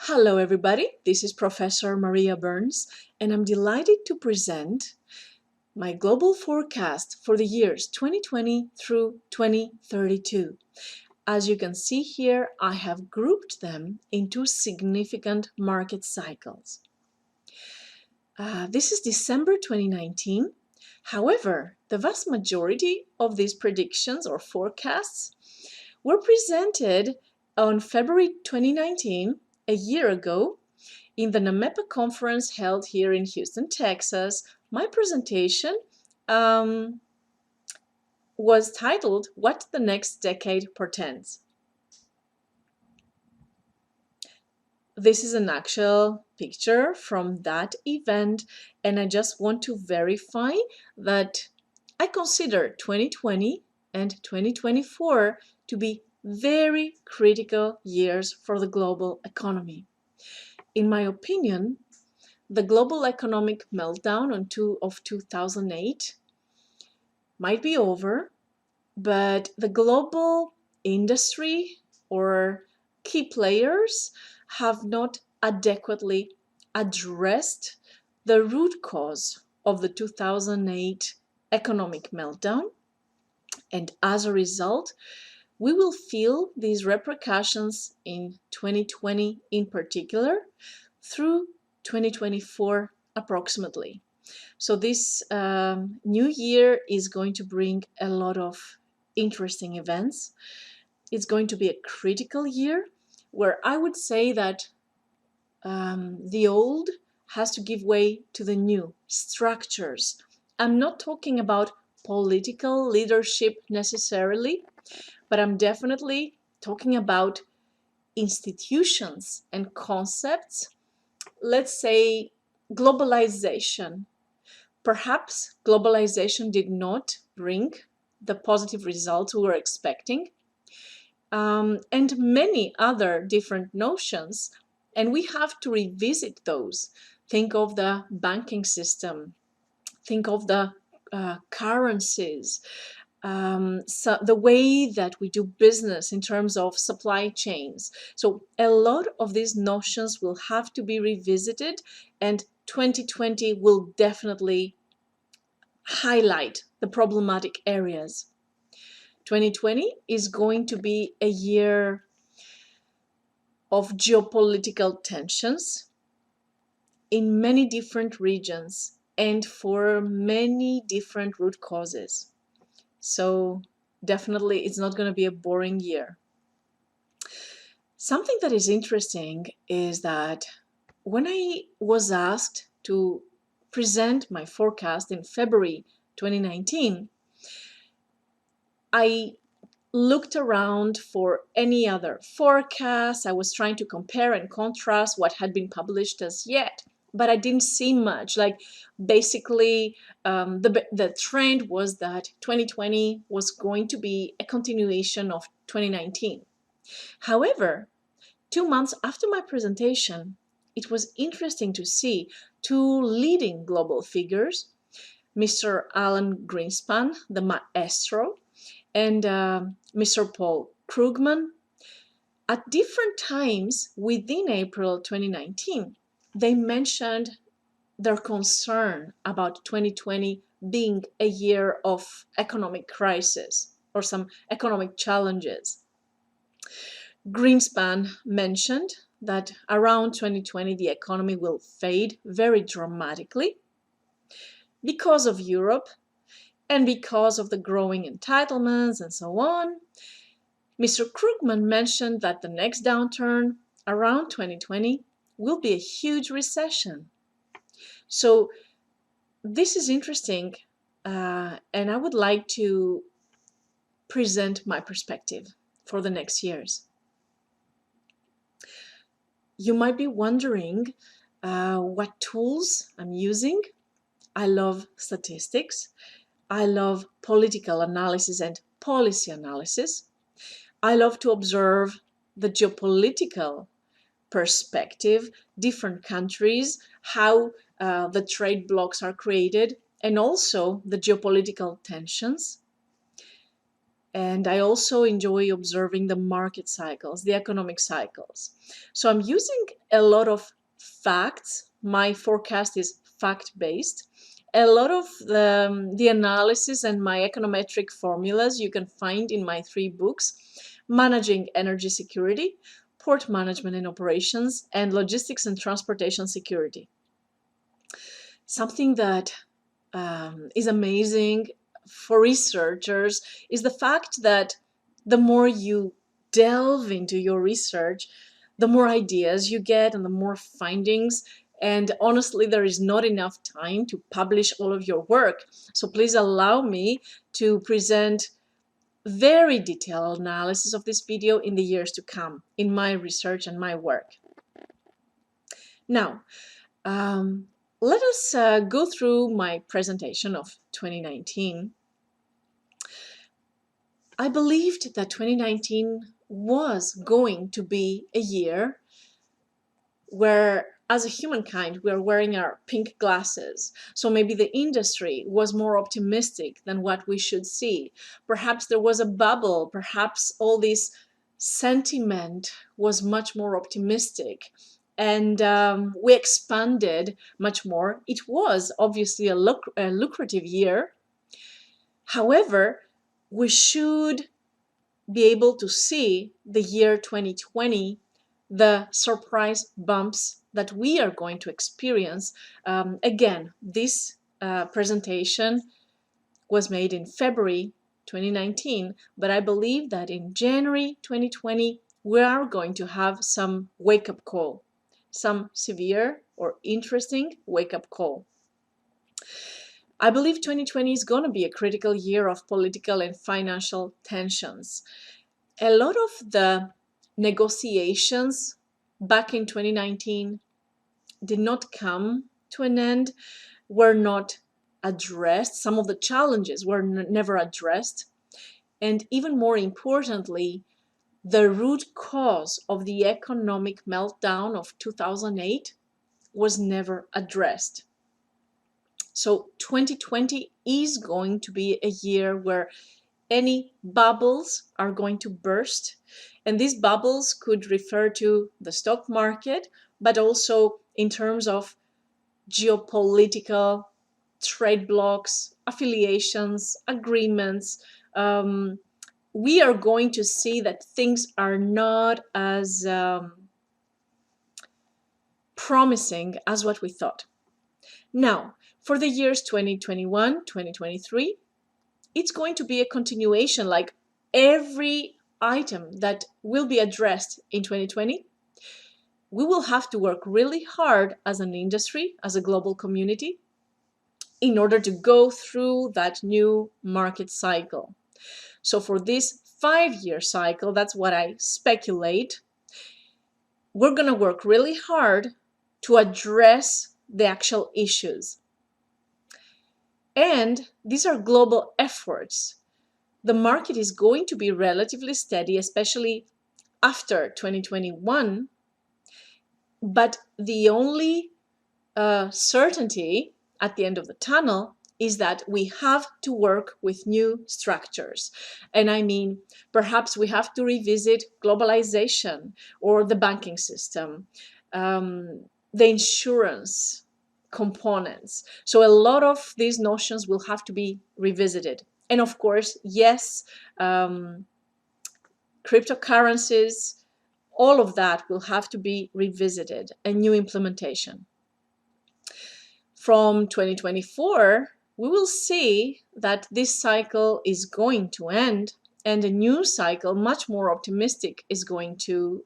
Hello, everybody. This is Professor Maria Burns, and I'm delighted to present my global forecast for the years 2020 through 2032. As you can see here, I have grouped them into significant market cycles. This is December 2019. However, the vast majority of these predictions or forecasts were presented on February 2019, a year ago, in the NAMEPA conference held here in Houston, Texas. My presentation was titled, What the Next Decade Portends. This is an actual picture from that event, and I just want to verify that I consider 2020 and 2024 to be very critical years for the global economy. In my opinion, the global economic meltdown of 2008 might be over, but the global industry or key players have not adequately addressed the root cause of the 2008 economic meltdown. And as a result, we will feel these repercussions in 2020 in particular through 2024 approximately. So this new year is going to bring a lot of interesting events. It's going to be a critical year where I would say that the old has to give way to the new structures. I'm not talking about political leadership necessarily, but I'm definitely talking about institutions and concepts. Let's say globalization. Perhaps globalization did not bring the positive results we were expecting, and many other different notions, and we have to revisit those. Think of the banking system, think of the currencies, so the way that we do business in terms of supply chains. So a lot of these notions will have to be revisited, and 2020 will definitely highlight the problematic areas. 2020 is going to be a year of geopolitical tensions in many different regions and for many different root causes. So definitely it's not going to be a boring year. Something that is interesting is that when I was asked to present my forecast in February 2019, I looked around for any other forecasts. I was trying to compare and contrast what had been published as yet, but I didn't see much. Like basically, the trend was that 2020 was going to be a continuation of 2019. However, 2 months after my presentation, it was interesting to see two leading global figures, Mr. Alan Greenspan, the maestro, and Mr. Paul Krugman, at different times within April 2019, they mentioned their concern about 2020 being a year of economic crisis or some economic challenges. Greenspan mentioned that around 2020 the economy will fade very dramatically because of Europe and because of the growing entitlements and so on. Mr. Krugman mentioned that the next downturn around 2020 will be a huge recession. So this is interesting, and I would like to present my perspective for the next years. You might be wondering what tools I'm using. I love statistics. I love political analysis and policy analysis. I love to observe the geopolitical perspective, different countries, how the trade blocs are created, and also the geopolitical tensions. And I also enjoy observing the market cycles, the economic cycles. So I'm using a lot of facts. My forecast is fact-based. A lot of the analysis and my econometric formulas you can find in my 3 books: Managing Energy Security, Port Management and Operations, and Logistics and Transportation Security. Something that is amazing for researchers is the fact that the more you delve into your research, the more ideas you get and the more findings. And honestly, there is not enough time to publish all of your work. So please allow me to present very detailed analysis of this video in the years to come in my research and my work. Now, let us go through my presentation of 2019. I believed that 2019 was going to be a year where, as a humankind, we are wearing our pink glasses. So maybe the industry was more optimistic than what we should see. Perhaps there was a bubble. Perhaps all this sentiment was much more optimistic. And we expanded much more. It was obviously a lucrative year. However, we should be able to see the year 2020, the surprise bumps that we are going to experience. Again, this presentation was made in February 2019, but I believe that in January 2020, we are going to have some wake-up call, some severe or interesting wake-up call. I believe 2020 is going to be a critical year of political and financial tensions. A lot of the negotiations back in 2019 did not come to an end, were not addressed. Some of the challenges were never addressed. And even more importantly, the root cause of the economic meltdown of 2008 was never addressed. So 2020 is going to be a year where any bubbles are going to burst. And these bubbles could refer to the stock market, but also in terms of geopolitical trade blocks, affiliations, agreements. We are going to see that things are not as promising as what we thought. Now, for the years 2021, 2023, it's going to be a continuation, like every item that will be addressed in 2020. We will have to work really hard as an industry, as a global community, in order to go through that new market cycle. So for this 5-year cycle, that's what I speculate, we're going to work really hard to address the actual issues. And these are global efforts. The market is going to be relatively steady, especially after 2021. But the only certainty at the end of the tunnel is that we have to work with new structures. And I mean, perhaps we have to revisit globalization or the banking system, the insurance components. So a lot of these notions will have to be revisited. And of course, yes, cryptocurrencies, all of that will have to be revisited, a new implementation. From 2024, we will see that this cycle is going to end and a new cycle, much more optimistic, is going to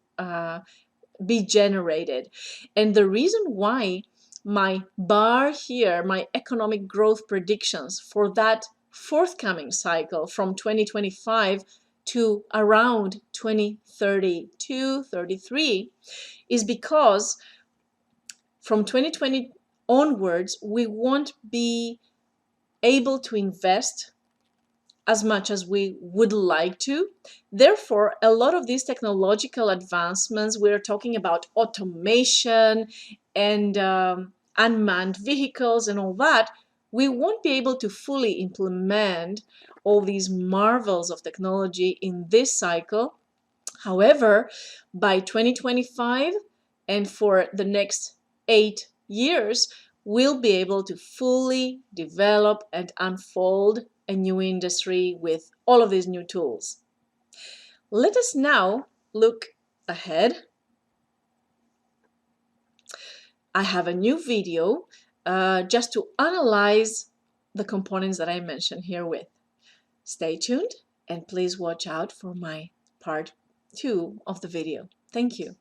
be generated. And the reason why my bar here, my economic growth predictions for that forthcoming cycle from 2025 to around 2032, 33, is because from 2020 onwards, we won't be able to invest as much as we would like to. Therefore, a lot of these technological advancements, we're talking about automation and unmanned vehicles and all that, We won't be able to fully implement all these marvels of technology in this cycle. However, by 2025 and for the next 8 years, we'll be able to fully develop and unfold a new industry with all of these new tools. Let us now look ahead. I have a new video just to analyze the components that I mentioned here with. Stay tuned and please watch out for my part 2 of the video. Thank you.